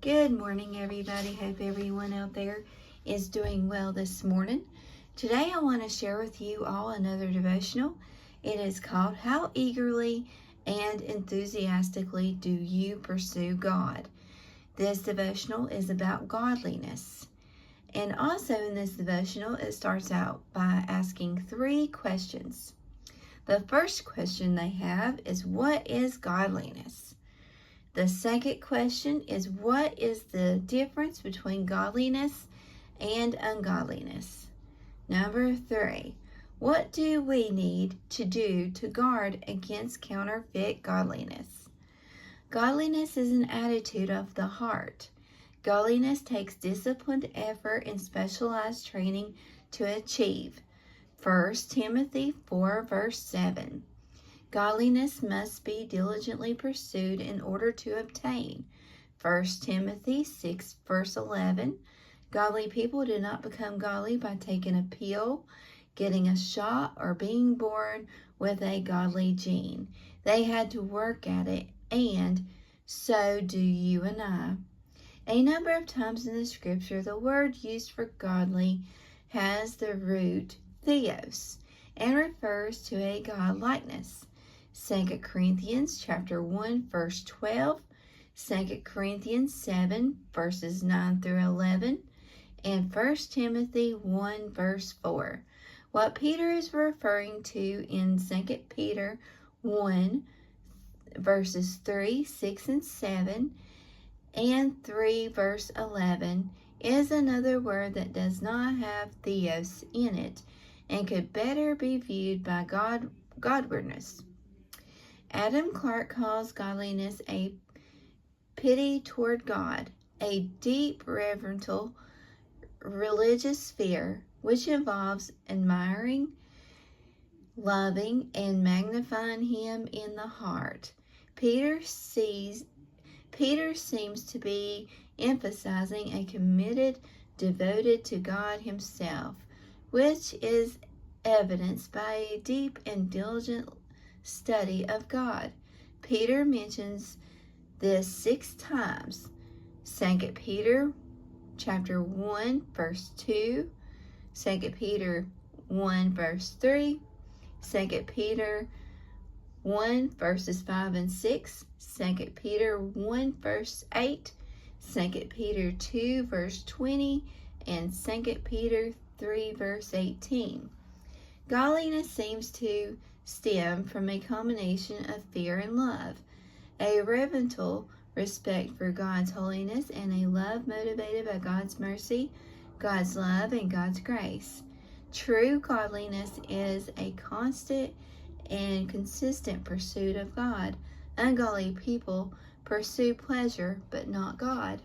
Good morning, everybody. Hope everyone out there is doing well this morning. Today I want to share with you all another devotional. It is called How Eagerly and Enthusiastically Do You Pursue God? This devotional is about godliness. And also in this devotional, it starts out by asking 3 questions. The first question they have is, what is godliness? The second question is, what is the difference between godliness and ungodliness? Number 3, what do we need to do to guard against counterfeit godliness? Godliness is an attitude of the heart. Godliness takes disciplined effort and specialized training to achieve. 1 Timothy 4 verse 7. Godliness must be diligently pursued in order to obtain. 1 Timothy 6 verse 11. Godly people do not become godly by taking a pill, getting a shot, or being born with a godly gene. They had to work at it, and so do you and I. A number of times in the scripture, the word used for godly has the root theos and refers to a God-likeness. 2 Corinthians chapter 1 verse 12, 2 Corinthians 7 verses 9 through 11, and 1 Timothy 1 verse 4. What Peter is referring to in 2 Peter 1 verses 3, 6, and 7, and 3 verse 11 is another word that does not have theos in it and could better be viewed by Godwardness. Adam Clarke calls godliness a pity toward God, a deep reverential religious fear which involves admiring, loving, and magnifying Him in the heart. Peter seems to be emphasizing a committed, devoted to God Himself, which is evidenced by a deep and diligent study of God. Peter mentions this 6 times. 2 Peter chapter 1 verse 2, 2 Peter 1 verse 3, 2 Peter 1 verses 5 and 6, 2 Peter 1 verse 8, 2 Peter 2 verse 20, and 2 Peter 3 verse 18. Godliness seems to stem from a combination of fear and love, a reverential respect for God's holiness, and a love motivated by God's mercy, God's love, and God's grace. True godliness is a constant and consistent pursuit of God. Ungodly people pursue pleasure, but not God.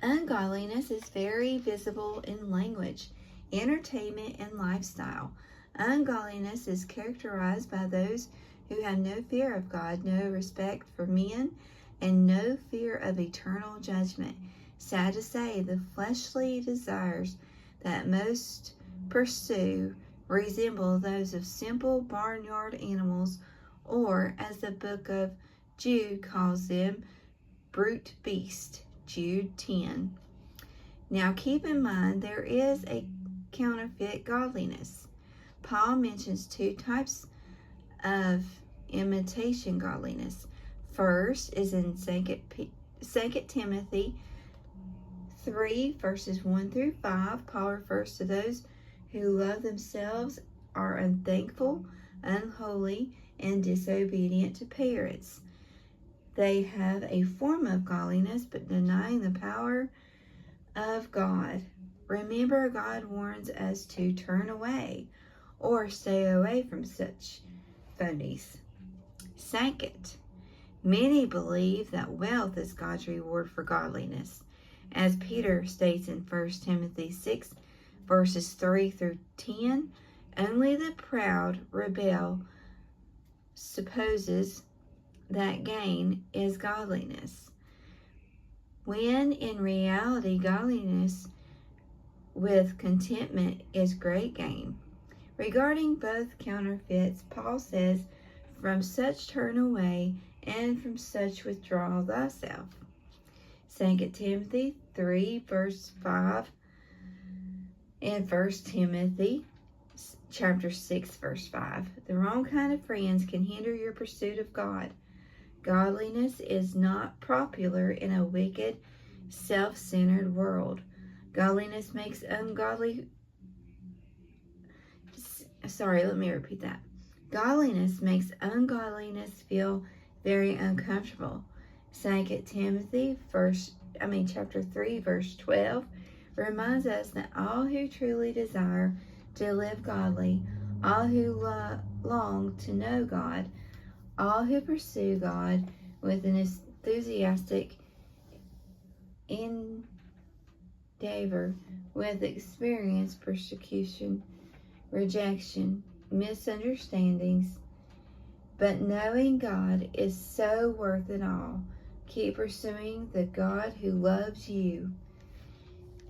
Ungodliness is very visible in language, entertainment, and lifestyle. Ungodliness is characterized by those who have no fear of God, no respect for men, and no fear of eternal judgment. Sad to say, the fleshly desires that most pursue resemble those of simple barnyard animals, or, as the book of Jude calls them, brute beasts. Jude 10. Now keep in mind, there is a counterfeit godliness. Paul mentions 2 types of imitation godliness. First is in 2 Timothy 3 verses 1 through 5. Paul refers to those who love themselves, are unthankful, unholy, and disobedient to parents. They have a form of godliness, but denying the power of God. Remember, God warns us to turn away or stay away from such phonies. Second, many believe that wealth is God's reward for godliness. As Peter states in 1 Timothy 6 verses 3 through 10, only the proud rebel supposes that gain is godliness, when in reality godliness with contentment is great gain. Regarding both counterfeits, Paul says, "From such turn away and from such withdraw thyself. 2 Timothy 3, verse 5, and 1 Timothy chapter 6, verse 5. The wrong kind of friends can hinder your pursuit of God. Godliness is not popular in a wicked, self-centered world. Godliness makes ungodly... let me repeat that. Godliness makes ungodliness feel very uncomfortable. 2 Timothy chapter 3, verse 12 reminds us that all who truly desire to live godly, all who long to know God, all who pursue God with an enthusiastic endeavor, with experience persecution, rejection, misunderstandings, but knowing God is so worth it all. Keep pursuing the God who loves you.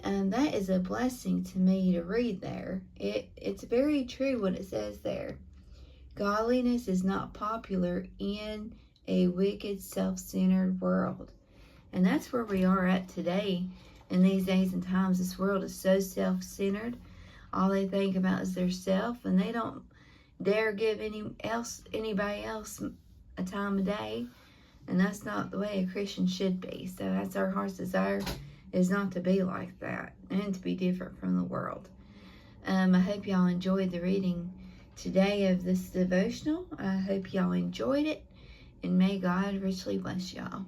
And that is a blessing to me to read there. It's very true what it says there. Godliness is not popular in a wicked, self-centered world. And that's where we are at today. In these days and times, this world is so self-centered. All they think about is their self, and they don't dare give anybody else a time of day. And that's not the way a Christian should be. So that's our heart's desire, is not to be like that and to be different from the world. I hope y'all enjoyed the reading today of this devotional. I hope y'all enjoyed it, and may God richly bless y'all.